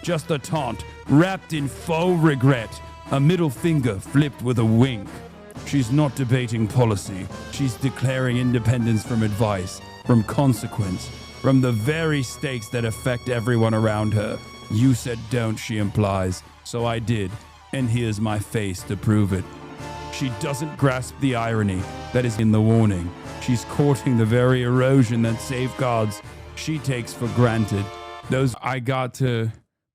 just a taunt, wrapped in faux regret, a middle finger flipped with a wink. She's not debating policy. She's declaring independence from advice, from consequence, from the very stakes that affect everyone around her. You said don't, she implies, so I did, and here's my face to prove it. She doesn't grasp the irony that is in the warning. She's courting the very erosion that safeguards she takes for granted.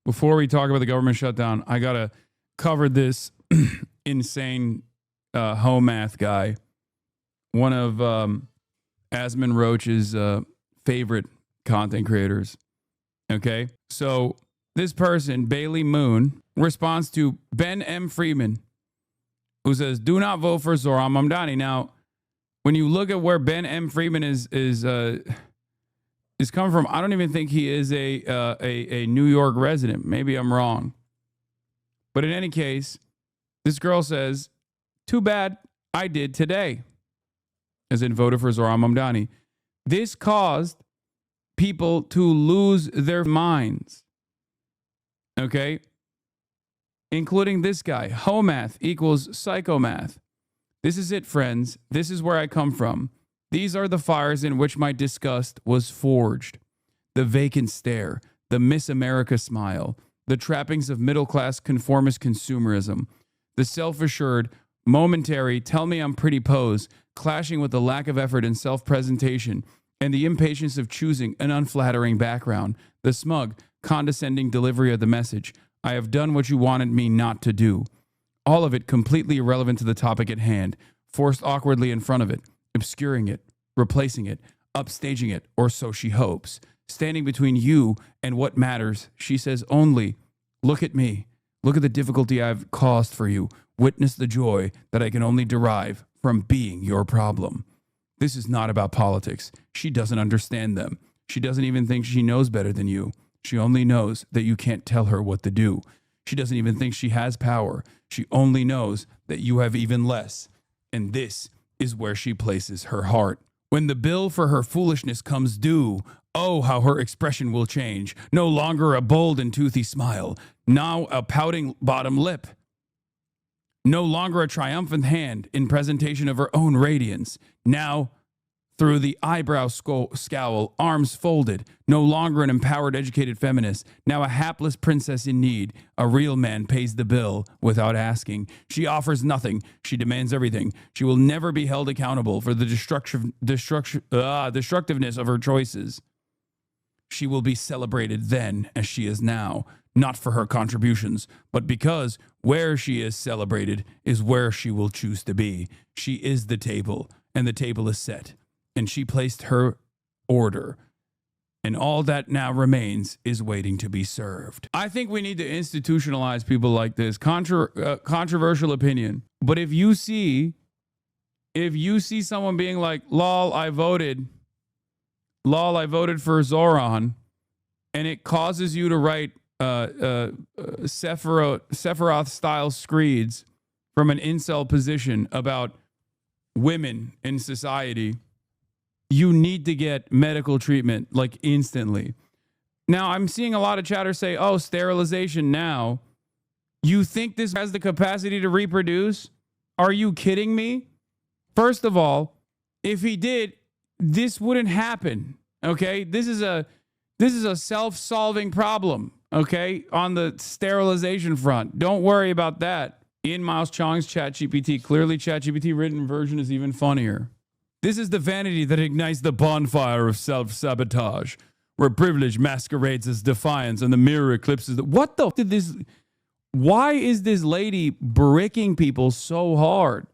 Before we talk about the government shutdown, I gotta cover this insane HasanAbi guy, one of Asman Roach's favorite content creators. Okay, so this person, Bailey Moon, responds to Ben M. Freeman, who says, "Do not vote for Zohran Mamdani." Now, when you look at where Ben M. Freeman is coming from, I don't even think he is a New York resident. Maybe I'm wrong. But in any case, this girl says, "Too bad I did today," as in voted for Zohran Mamdani. This caused people to lose their minds. Okay? Including this guy. HoMath equals PsychoMath. This is it, friends. This is where I come from. These are the fires in which my disgust was forged. The vacant stare, the Miss America smile, the trappings of middle-class conformist consumerism, the self-assured, momentary, tell me I'm pretty pose, clashing with the lack of effort and self-presentation, and the impatience of choosing an unflattering background, the smug, condescending delivery of the message, I have done what you wanted me not to do. All of it completely irrelevant to the topic at hand, forced awkwardly in front of it, obscuring it, replacing it, upstaging it, or so she hopes. Standing between you and what matters, she says only, look at me. Look at the difficulty I've caused for you. Witness the joy that I can only derive from being your problem. This is not about politics. She doesn't understand them. She doesn't even think she knows better than you. She only knows that you can't tell her what to do. She doesn't even think she has power. She only knows that you have even less. And this is where she places her heart. When the bill for her foolishness comes due, oh, how her expression will change. No longer a bold and toothy smile. Now a pouting bottom lip. No longer a triumphant hand in presentation of her own radiance. Now, through the eyebrow scowl, arms folded. No longer an empowered, educated feminist. Now a hapless princess in need. A real man pays the bill without asking. She offers nothing. She demands everything. She will never be held accountable for the destructiveness of her choices. She will be celebrated then as she is now. Not for her contributions, but because where she is celebrated is where she will choose to be. She is the table, and the table is set, and she placed her order, and all that now remains is waiting to be served. I think we need to institutionalize people like this. Controversial opinion, but if you see someone being like, "Lol, I voted for Zohran," and it causes you to write Sephiroth-style screeds from an incel position about women in society, you need to get medical treatment, like, instantly. Now, I'm seeing a lot of chatter say, oh, sterilization now. You think this has the capacity to reproduce? Are you kidding me? First of all, if he did, this wouldn't happen, okay? This is a self-solving problem. Okay, on the sterilization front. Don't worry about that. Ian Miles Chong's ChatGPT. Clearly, ChatGPT written version is even funnier. This is the vanity that ignites the bonfire of self-sabotage, where privilege masquerades as defiance and the mirror eclipses the... What the... did this... Why is this lady bricking people so hard?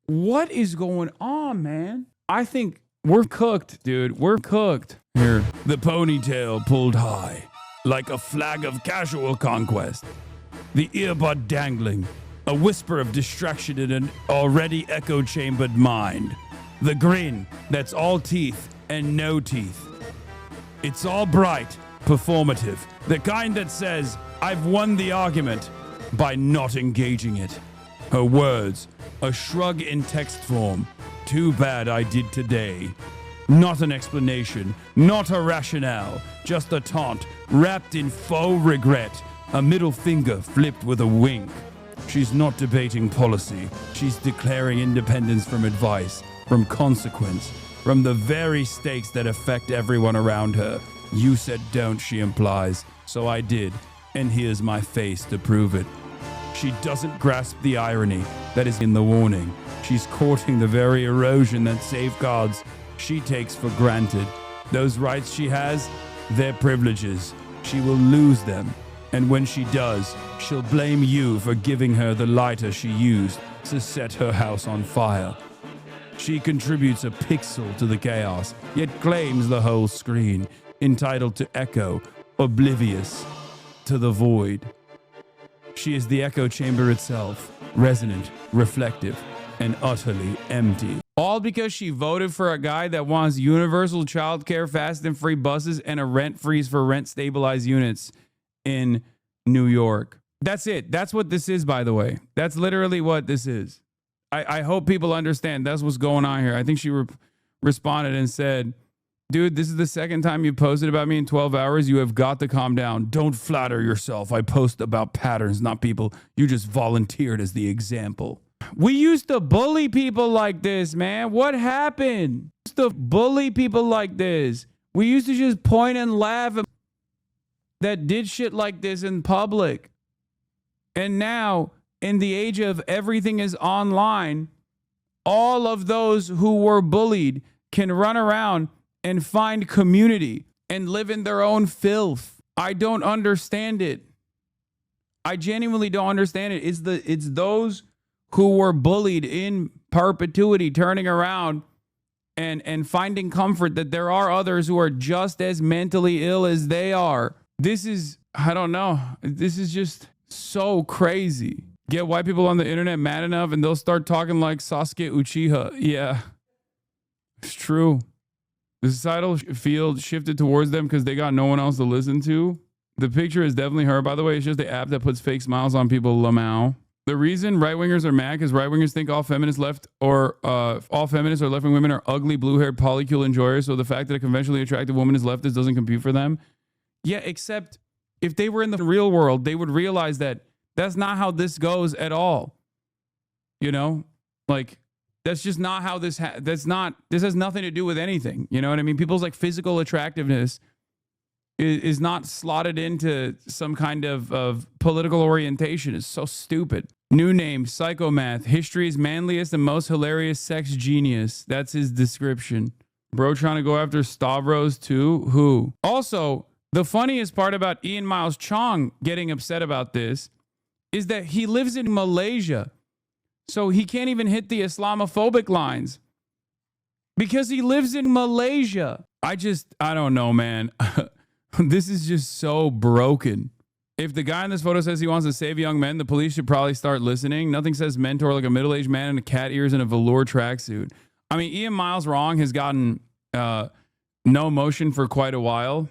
What is going on, man? I think we're cooked, dude. We're cooked. Here. The ponytail pulled high, like a flag of casual conquest. The earbud dangling, a whisper of distraction in an already echo-chambered mind. The grin that's all teeth and no teeth. It's all bright, performative, the kind that says, I've won the argument by not engaging it. Her words, a shrug in text form. Too bad I did today. Not an explanation, not a rationale, just a taunt wrapped in faux regret, a middle finger flipped with a wink. She's not debating policy. She's declaring independence from advice, from consequence, from the very stakes that affect everyone around her. You said don't, she implies, so I did, and here's my face to prove it. She doesn't grasp the irony that is in the warning. She's courting the very erosion that safeguards she takes for granted. Those rights she has, they're privileges. She will lose them. And when she does, she'll blame you for giving her the lighter she used to set her house on fire. She contributes a pixel to the chaos, yet claims the whole screen, entitled to echo, oblivious to the void. She is the echo chamber itself, resonant, reflective, and utterly empty. All because she voted for a guy that wants universal childcare, fast and free buses, and a rent freeze for rent stabilized units in New York. That's it. That's what this is, by the way. That's literally what this is. I hope people understand that's what's going on here. I think she responded and said, dude, this is the second time you posted about me in 12 hours. You have got to calm down. Don't flatter yourself. I post about patterns, not people. You just volunteered as the example. We used to bully people like this, man. What happened? We used to bully people like this. We used to just point and laugh at that did shit like this in public. And now, in the age of everything is online, all of those who were bullied can run around and find community and live in their own filth. I don't understand it. I genuinely don't understand it. It's those who were bullied in perpetuity turning around and finding comfort that there are others who are just as mentally ill as they are. This is, I don't know. This is just so crazy. Get white people on the internet mad enough and they'll start talking like Sasuke Uchiha. Yeah, it's true. The societal field shifted towards them because they got no one else to listen to. The picture is definitely her, by the way. It's just the app that puts fake smiles on people, Lamau. The reason right-wingers are mad is right-wingers think all feminists all feminists or left-wing women are ugly, blue-haired, polycule enjoyers. So the fact that a conventionally attractive woman is leftist doesn't compute for them. Yeah, except if they were in the real world, they would realize that that's not how this goes at all. You know, like that's just not how this. This has nothing to do with anything. You know what I mean? People's like physical attractiveness is not slotted into some kind of political orientation. It's so stupid. New name, PsychoMath. History's manliest and most hilarious sex genius. That's his description. Bro trying to go after Stavros too? Who? Also, the funniest part about Ian Miles Chong getting upset about this is that he lives in Malaysia. So he can't even hit the Islamophobic lines because he lives in Malaysia. I don't know, man. This is just so broken. If the guy in this photo says he wants to save young men, the police should probably start listening. Nothing says mentor like a middle-aged man in a cat ears and a velour tracksuit. I mean, Ian Miles Wrong has gotten no motion for quite a while.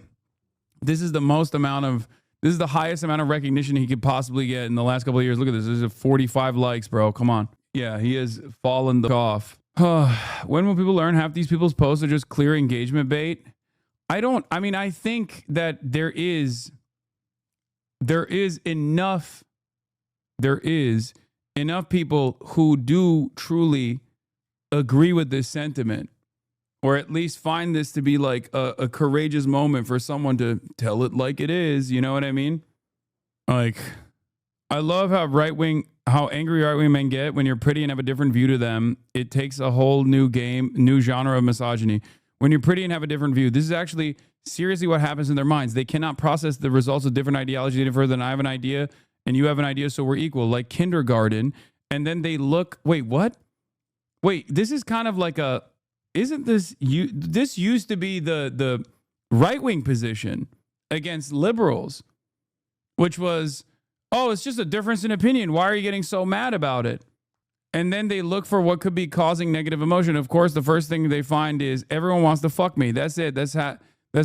This is the highest amount of recognition he could possibly get in the last couple of years. Look at this. There's a 45 likes, bro. Come on. Yeah, he has fallen off. When will people learn half these people's posts are just clear engagement bait? I think that there is enough people who do truly agree with this sentiment, or at least find this to be like a courageous moment for someone to tell it like it is. You know what I mean? Like, I love how angry right-wing men get when you're pretty and have a different view to them. It takes a whole new genre of misogyny. When you're pretty and have a different view, this is actually seriously what happens in their minds. They cannot process the results of different ideologies any further than I have an idea and you have an idea, so we're equal, like kindergarten. And then they look, wait, what? Wait, this is kind of like this used to be the right-wing position against liberals, which was, oh, it's just a difference in opinion. Why are you getting so mad about it? And then they look for what could be causing negative emotion. Of course, the first thing they find is everyone wants to fuck me. That's it. That's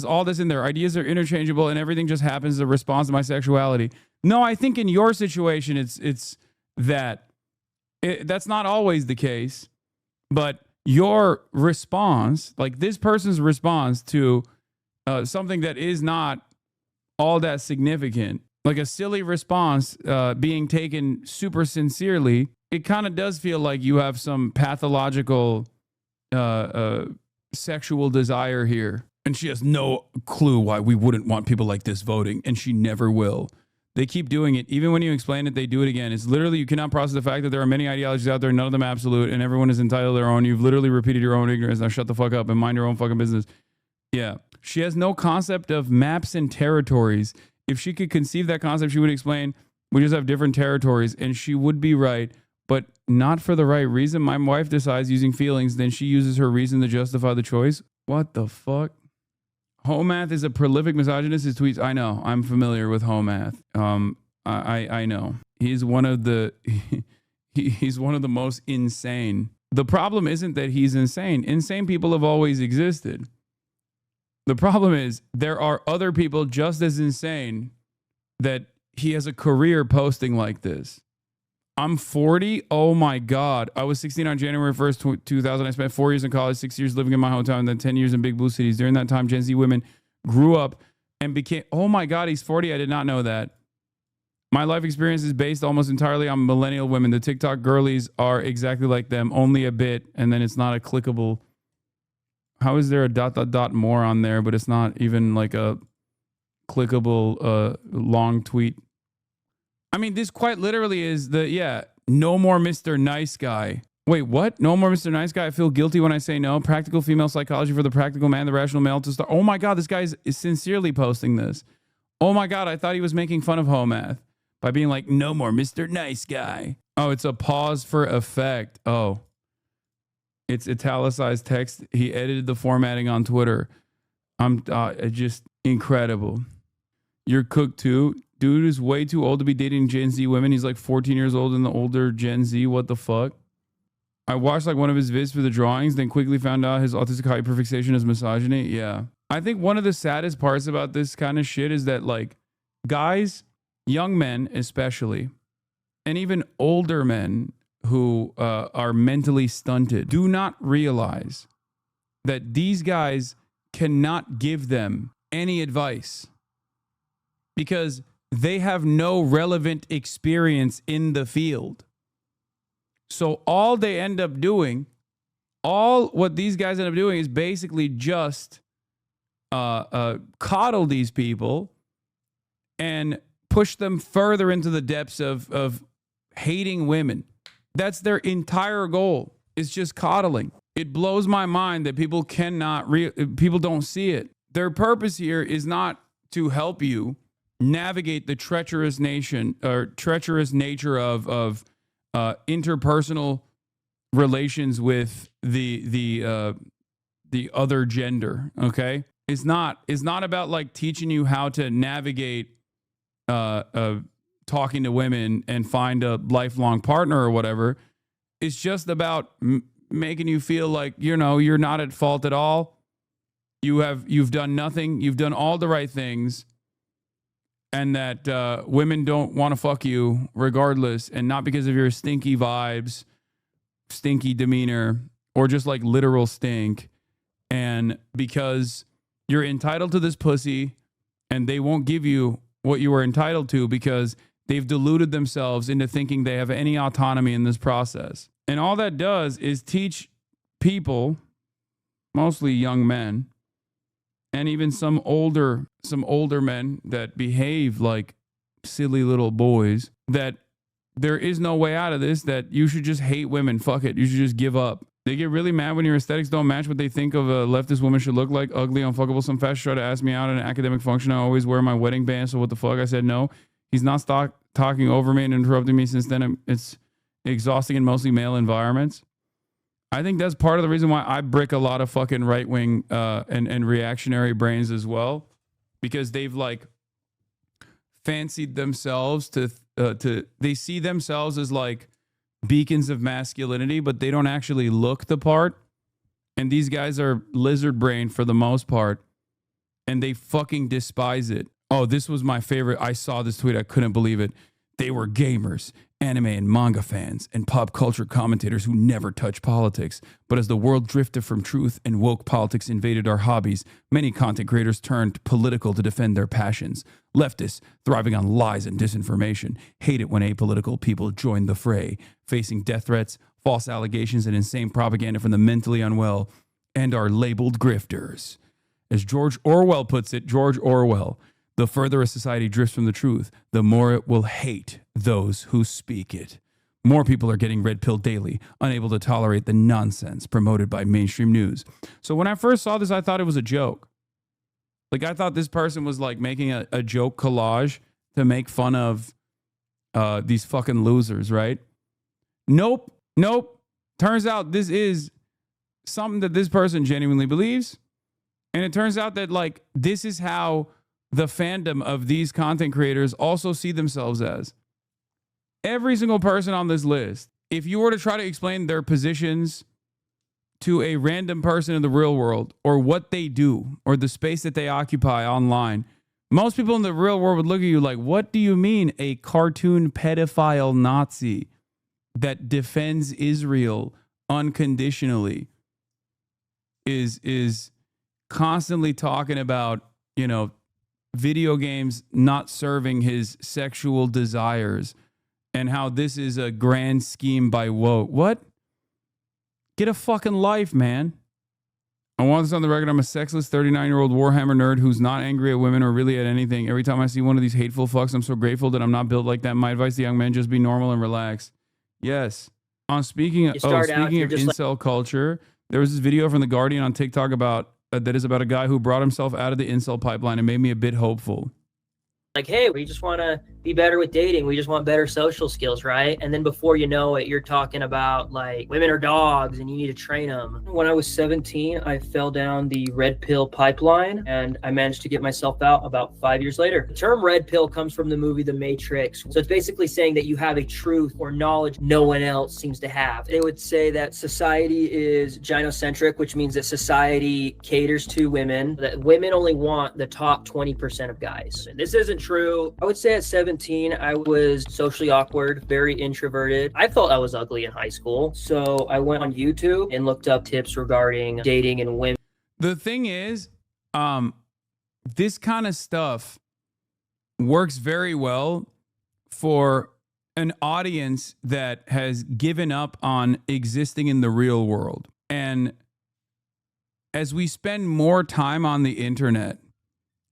all that's in there. Ideas are interchangeable and everything just happens as a response to my sexuality. No, I think in your situation, it's that. That's not always the case. But your response, like this person's response to something that is not all that significant, like a silly response being taken super sincerely, it kind of does feel like you have some pathological sexual desire here. And she has no clue why we wouldn't want people like this voting, and she never will. They keep doing it. Even when you explain it, they do it again. It's literally, you cannot process the fact that there are many ideologies out there, none of them absolute, and everyone is entitled to their own. You've literally repeated your own ignorance. Now shut the fuck up and mind your own fucking business. Yeah. She has no concept of maps and territories. If she could conceive that concept, she would explain, we just have different territories, and she would be right, but not for the right reason. My wife decides using feelings, then she uses her reason to justify the choice. What the fuck? HasanAbi is a prolific misogynist. His tweets, I know. I'm familiar with HasanAbi. I know. He's one of the he's one of the most insane. The problem isn't that he's insane. Insane people have always existed. The problem is there are other people just as insane that he has a career posting like this. I'm 40. Oh my God. I was 16 on January 1st, 2000. I spent 4 years in college, 6 years living in my hometown, and then 10 years in big blue cities. During that time, Gen Z women grew up and became, oh my God, he's 40. I did not know that. My life experience is based almost entirely on millennial women. The TikTok girlies are exactly like them, only a bit, and then it's not a clickable. How is there a ... more on there, but it's not even like a clickable long tweet? I mean, this quite literally is no more Mr. Nice Guy. Wait, what? No more Mr. Nice Guy? I feel guilty when I say no. Practical female psychology for the practical man, the rational male to start. Oh my God, this guy is sincerely posting this. Oh my God, I thought he was making fun of HasanAbi by being like, no more Mr. Nice Guy. Oh, it's a pause for effect. Oh, it's italicized text. He edited the formatting on Twitter. I'm just incredible. You're cooked too. Dude is way too old to be dating Gen Z women. He's like 14 years old in the older Gen Z. What the fuck? I watched like one of his vids for the drawings, then quickly found out his autistic hyperfixation is misogyny. Yeah. I think one of the saddest parts about this kind of shit is that like guys, young men especially, and even older men who are mentally stunted do not realize that these guys cannot give them any advice because they have no relevant experience in the field. So all they end up doing, all what these guys end up doing is basically just coddle these people and push them further into the depths of hating women. That's their entire goal. It's just coddling. It blows my mind that people people don't see it. Their purpose here is not to help you navigate the treacherous nature of interpersonal relations with the other gender. Okay, it's not about like teaching you how to navigate talking to women and find a lifelong partner or whatever. It's just about making you feel like you're not at fault at all. You've done nothing. You've done all the right things. And that women don't want to fuck you regardless, and not because of your stinky vibes, stinky demeanor, or just like literal stink, and because you're entitled to this pussy, and they won't give you what you are entitled to because they've deluded themselves into thinking they have any autonomy in this process. And all that does is teach people, mostly young men, and even some older men that behave like silly little boys, that there is no way out of this, that you should just hate women. Fuck it. You should just give up. They get really mad when your aesthetics don't match what they think of a leftist woman should look like. Ugly, unfuckable. Some fashion try to ask me out in an academic function. I always wear my wedding band, so what the fuck? I said no. He's not talking over me and interrupting me since then. It's exhausting in mostly male environments. I think that's part of the reason why I brick a lot of fucking right-wing and reactionary brains as well, because they've like fancied themselves to they see themselves as like beacons of masculinity, but they don't actually look the part. And these guys are lizard brain for the most part, and they fucking despise it. Oh, this was my favorite. I saw this tweet. I couldn't believe it. They were gamers anime and manga fans, and pop culture commentators who never touch politics. But as the world drifted from truth and woke politics invaded our hobbies, many content creators turned political to defend their passions. Leftists, thriving on lies and disinformation, hate it when apolitical people join the fray, facing death threats, false allegations, and insane propaganda from the mentally unwell and are labeled grifters. As George Orwell puts it, George Orwell, the further a society drifts from the truth, the more it will hate those who speak it. More people are getting red pill daily, unable to tolerate the nonsense promoted by mainstream news. So when I first saw this, I thought it was a joke. Like, I thought this person was like making a joke collage to make fun of these fucking losers, right? Nope. Turns out this is something that this person genuinely believes. And it turns out that, like, this is how the fandom of these content creators also see themselves as. Every single person on this list, if you were to try to explain their positions to a random person in the real world, or what they do, or the space that they occupy online, most people in the real world would look at you like, what do you mean a cartoon pedophile Nazi that defends Israel unconditionally is constantly talking about, you know, video games not serving his sexual desires and how this is a grand scheme by woke. What? Get a fucking life, man. I want this on the record. I'm a sexless 39-year-old Warhammer nerd who's not angry at women or really at anything. Every time I see one of these hateful fucks, I'm so grateful that I'm not built like that. My advice to young men, just be normal and relax. Yes. Speaking of incel culture, there was this video from The Guardian on TikTok about that is about a guy who brought himself out of the incel pipeline and made me a bit hopeful. Like, hey, we just want to be better with dating. We just want better social skills, right? And then before you know it, you're talking about like women are dogs and you need to train them. When I was 17, I fell down the red pill pipeline and I managed to get myself out about 5 years later. The term red pill comes from the movie The Matrix. So it's basically saying that you have a truth or knowledge no one else seems to have. They would say that society is gynocentric, which means that society caters to women, that women only want the top 20% of guys. And this isn't true. I would say at 17, I was socially awkward, very introverted. I felt I was ugly in high school. So I went on YouTube and looked up tips regarding dating and women. The thing is, this kind of stuff works very well for an audience that has given up on existing in the real world. And as we spend more time on the internet,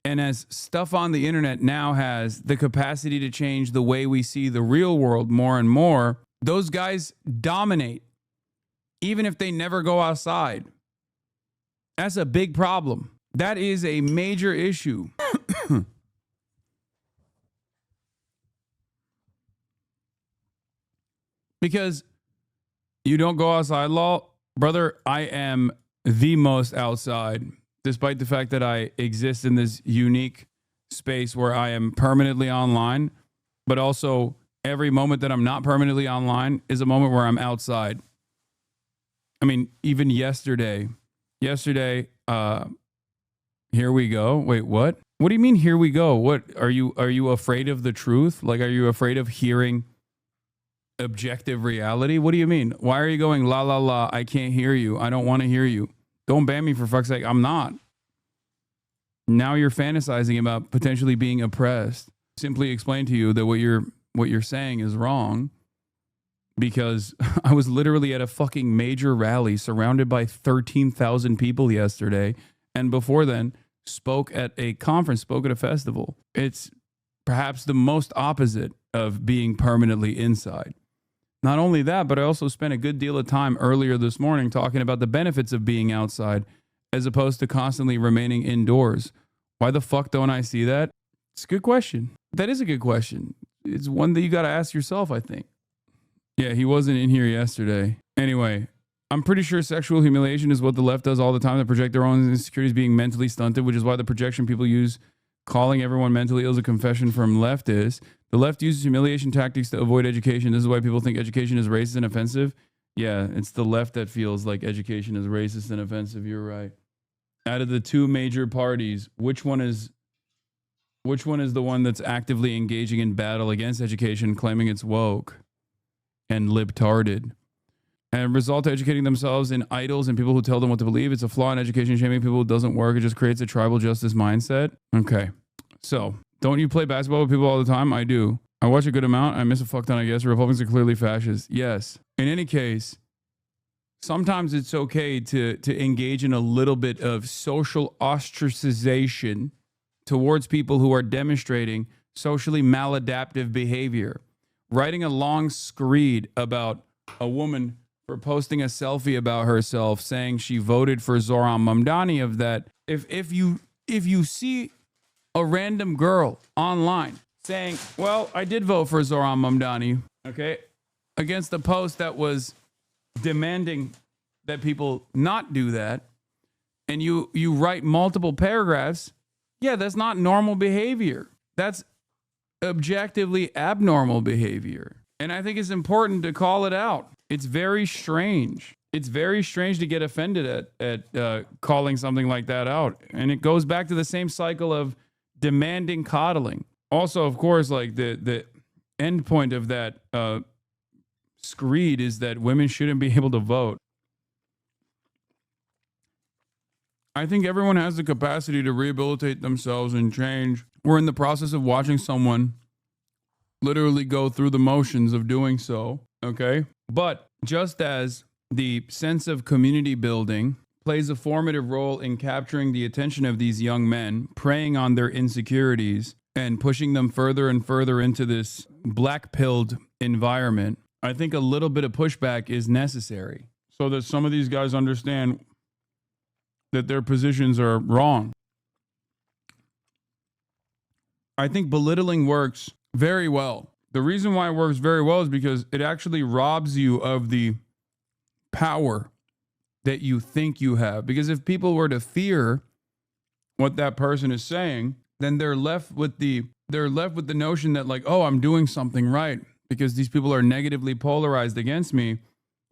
and as stuff on the internet now has the capacity to change the way we see the real world more and more, those guys dominate, even if they never go outside. That's a big problem. That is a major issue. Because you don't go outside, law, brother, I am the most outside. Despite the fact that I exist in this unique space where I am permanently online, but also every moment that I'm not permanently online is a moment where I'm outside. I mean, even yesterday, here we go. Wait, what? What do you mean, here we go? What, are you afraid of the truth? Like, are you afraid of hearing objective reality? What do you mean? Why are you going, la, la, la, I can't hear you. I don't want to hear you. Don't ban me for fuck's sake. I'm not. Now you're fantasizing about potentially being oppressed. Simply explain to you that what you're saying is wrong, because I was literally at a fucking major rally surrounded by 13,000 people yesterday, and before then spoke at a conference, spoke at a festival. It's perhaps the most opposite of being permanently inside. Not only that, but I also spent a good deal of time earlier this morning talking about the benefits of being outside as opposed to constantly remaining indoors. Why the fuck don't I see that? It's a good question. That is a good question. It's one that you got to ask yourself, I think. Yeah, he wasn't in here yesterday. Anyway, I'm pretty sure sexual humiliation is what the left does all the time to project their own insecurities being mentally stunted, which is why the projection people use calling everyone mentally ill is a confession from leftists. The left uses humiliation tactics to avoid education. This is why people think education is racist and offensive. Yeah, it's the left that feels like education is racist and offensive. You're right. Out of the two major parties, which one is the one that's actively engaging in battle against education, claiming it's woke? and libtarded, and result to educating themselves in idols and people who tell them what to believe. It's a flaw in education, shaming people who doesn't work. It just creates a tribal justice mindset. Okay. So, don't you play basketball with people all the time? I do. I watch a good amount. I miss a fuck ton, I guess. Republicans are clearly fascist. Yes. In any case, sometimes it's okay to engage in a little bit of social ostracization towards people who are demonstrating socially maladaptive behavior. Writing a long screed about a woman for posting a selfie about herself saying she voted for Zoran Mamdani, of that, if you see a random girl online saying, well, I did vote for Zoran Mamdani, okay, against a post that was demanding that people not do that, and you write multiple paragraphs, yeah, that's not normal behavior. That's objectively abnormal behavior. And I think it's important to call it out. It's very strange. It's very strange to get offended at calling something like that out. And it goes back to the same cycle of demanding coddling. Also, of course, like the end point of that screed is that women shouldn't be able to vote. I think everyone has the capacity to rehabilitate themselves and change. We're in the process of watching someone literally go through the motions of doing so, okay? But just as the sense of community building plays a formative role in capturing the attention of these young men, preying on their insecurities and pushing them further and further into this black-pilled environment, I think a little bit of pushback is necessary so that some of these guys understand that their positions are wrong. I think belittling works very well. The reason why it works very well is because it actually robs you of the power that you think you have. Because if people were to fear what that person is saying, then they're left with the notion that, like, oh, I'm doing something right because these people are negatively polarized against me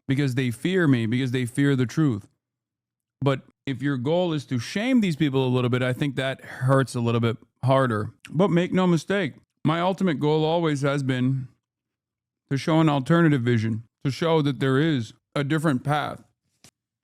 because they fear me, because they fear the truth. But if your goal is to shame these people a little bit, I think that hurts a little bit harder. But make no mistake, my ultimate goal always has been to show an alternative vision, to show that there is a different path.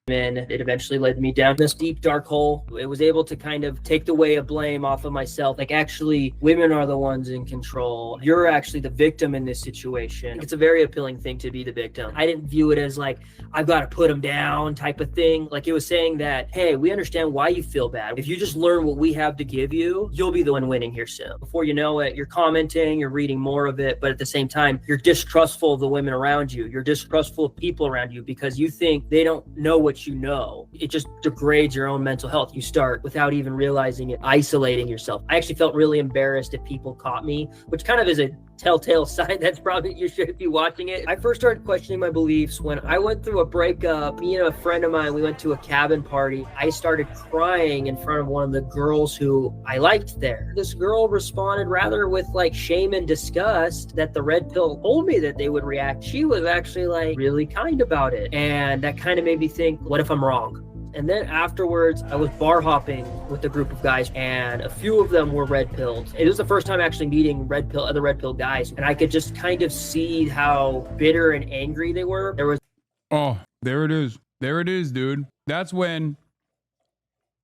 And it eventually led me down this deep, dark hole. It was able to kind of take the weight of blame off of myself. Like, actually, women are the ones in control. You're actually the victim in this situation. It's a very appealing thing to be the victim. I didn't view it as like, I've got to put them down type of thing. Like, it was saying that, hey, we understand why you feel bad. If you just learn what we have to give you, you'll be the one winning here soon. Before you know it, you're commenting, you're reading more of it, but at the same time, you're distrustful of the women around you. You're distrustful of people around you because you think they don't know what you know. It just degrades your own mental health. You start, without even realizing it, isolating yourself. I actually felt really embarrassed if people caught me, which kind of is a telltale sign that's probably you should be watching it. I first started questioning my beliefs when I went through a breakup. Me and a friend of mine, we went to a cabin party. I started crying in front of one of the girls who I liked there. This girl responded rather with like shame and disgust that the red pill told me that they would react. She was actually like really kind about it. And that kind of made me think, what if I'm wrong? And then afterwards, I was bar hopping with a group of guys, and a few of them were red pilled. It was the first time actually meeting other red pill guys, and I could just kind of see how bitter and angry they were. There it is. There it is, dude. That's when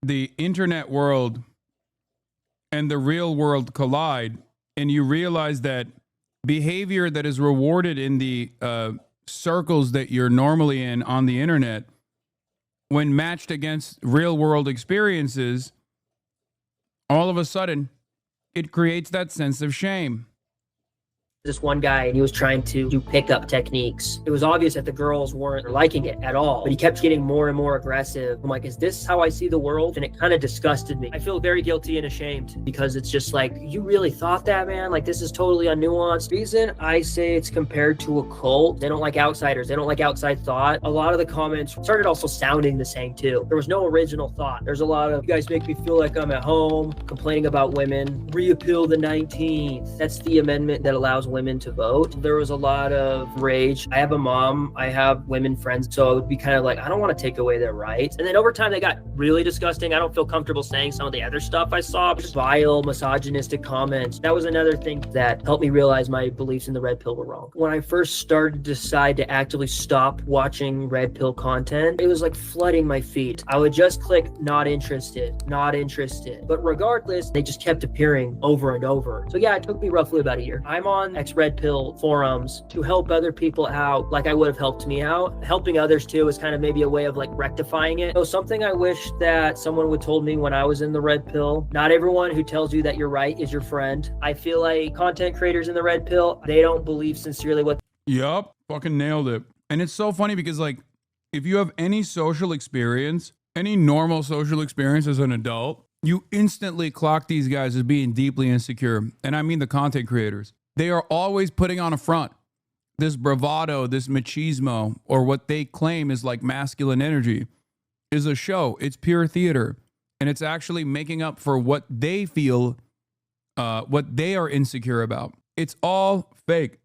the internet world and the real world collide, and you realize that behavior that is rewarded in the circles that you're normally in on the internet, when matched against real world experiences, all of a sudden, it creates that sense of shame. This one guy, and he was trying to do pickup techniques. It was obvious that the girls weren't liking it at all, but he kept getting more and more aggressive. I'm like, is this how I see the world? And it kind of disgusted me. I feel very guilty and ashamed because it's just like, you really thought that, man? Like, this is totally unnuanced. The reason I say it's compared to a cult, they don't like outsiders. They don't like outside thought. A lot of the comments started also sounding the same too. There was no original thought. There's a lot of, you guys make me feel like I'm at home, complaining about women, reappeal the 19th. That's the amendment that allows women to vote. There was a lot of rage. I have a mom, I have women friends, so it would be kind of like, I don't want to take away their rights. And then over time, they got really disgusting. I don't feel comfortable saying some of the other stuff I saw, just vile, misogynistic comments. That was another thing that helped me realize my beliefs in the red pill were wrong. When I first started to decide to actively stop watching red pill content, it was like flooding my feed. I would just click not interested, not interested. But regardless, they just kept appearing over and over. So yeah, it took me roughly about a year. I'm on ex-red pill forums to help other people out like I would have helped me out. Helping others too is kind of maybe a way of like rectifying it. So something I wish that someone would told me when I was in the red pill, not everyone who tells you that you're right is your friend. I feel like content creators in the red pill, they don't believe sincerely what. Yup, fucking nailed it. And it's so funny because like, if you have any social experience, any normal social experience as an adult, you instantly clock these guys as being deeply insecure. And I mean the content creators. They are always putting on a front. This bravado, this machismo, or what they claim is like masculine energy is a show. It's pure theater. And it's actually making up for what they feel, what they are insecure about. It's all fake.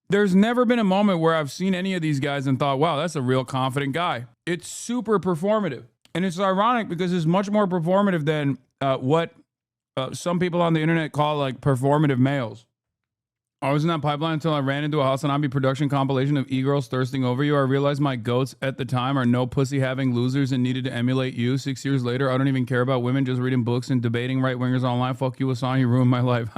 There's never been a moment where I've seen any of these guys and thought, wow, that's a real confident guy. It's super performative. And it's ironic because it's much more performative than what some people on the internet call like performative males. I was in that pipeline until I ran into a HasanAbi production compilation of e-girls thirsting over you. I realized my goats at the time are no pussy-having losers and needed to emulate you. 6 years later, I don't even care about women, just reading books and debating right-wingers online. Fuck you, Hasan, you ruined my life.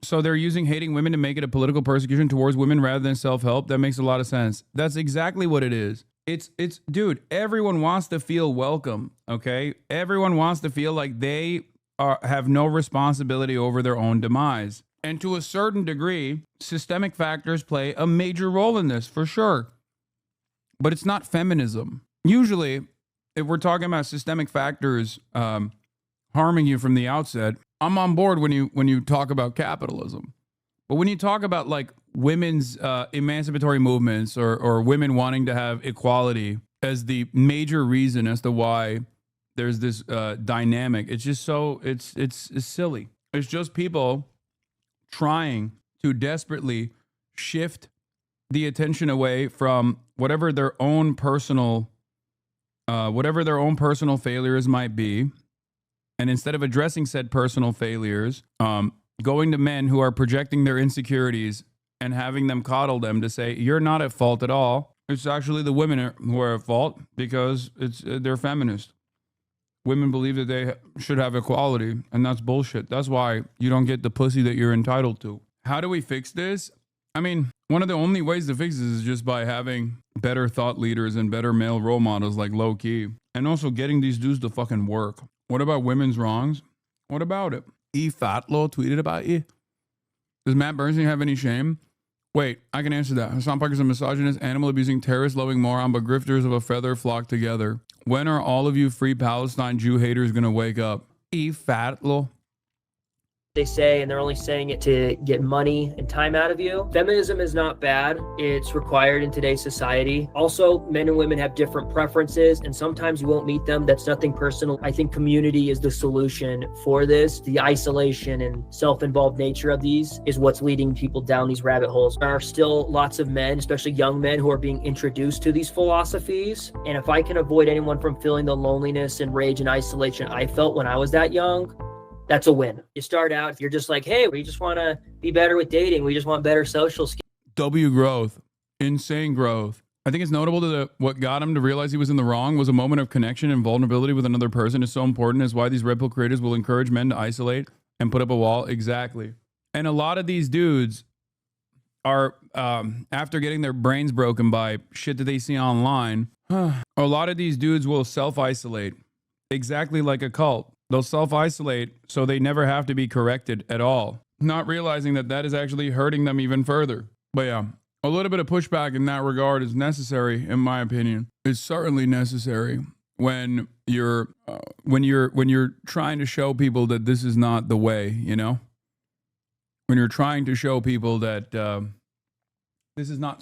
So they're using hating women to make it a political persecution towards women rather than self-help. That makes a lot of sense. That's exactly what it is. It's dude, everyone wants to feel welcome, okay? Everyone wants to feel like they have no responsibility over their own demise. And to a certain degree, systemic factors play a major role in this, for sure. But it's not feminism. Usually, if we're talking about systemic factors harming you from the outset, I'm on board when you talk about capitalism. But when you talk about like women's emancipatory movements or women wanting to have equality as the major reason as to why there's this dynamic, it's just so it's silly. It's just people trying to desperately shift the attention away from whatever their own personal failures might be, and instead of addressing said personal failures, going to men who are projecting their insecurities and having them coddle them to say, you're not at fault at all. It's actually the women who are at fault because they're feminist. Women believe that they should have equality, and that's bullshit. That's why you don't get the pussy that you're entitled to. How do we fix this? I mean, one of the only ways to fix this is just by having better thought leaders and better male role models like low key, and also getting these dudes to fucking work. What about women's wrongs? What about it? E. Fatlow tweeted about you. Does Matt Bernstein have any shame? Wait, I can answer that. Hasan Parker's a misogynist, animal-abusing, terrorist-loving moron, but grifters of a feather flock together. When are all of you free Palestine Jew haters going to wake up? E. Fatlow. They say, and they're only saying it to get money and time out of you. Feminism is not bad. It's required in today's society. Also, men and women have different preferences, and sometimes you won't meet them. That's nothing personal. I think community is the solution for this. The isolation and self-involved nature of these is what's leading people down these rabbit holes. There are still lots of men, especially young men, who are being introduced to these philosophies. And if I can avoid anyone from feeling the loneliness and rage and isolation I felt when I was that young, that's a win. You start out, if you're just like, hey, we just want to be better with dating. We just want better social skills. W growth, insane growth. I think it's notable that what got him to realize he was in the wrong was a moment of connection and vulnerability with another person is so important is why these red pill creators will encourage men to isolate and put up a wall. Exactly. And a lot of these dudes are, after getting their brains broken by shit that they see online, a lot of these dudes will self-isolate exactly like a cult. They'll self-isolate so they never have to be corrected at all, not realizing that that is actually hurting them even further. But yeah, a little bit of pushback in that regard is necessary, in my opinion. It's certainly necessary when you're trying to show people that this is not the way, you know? When you're trying to show people that this is not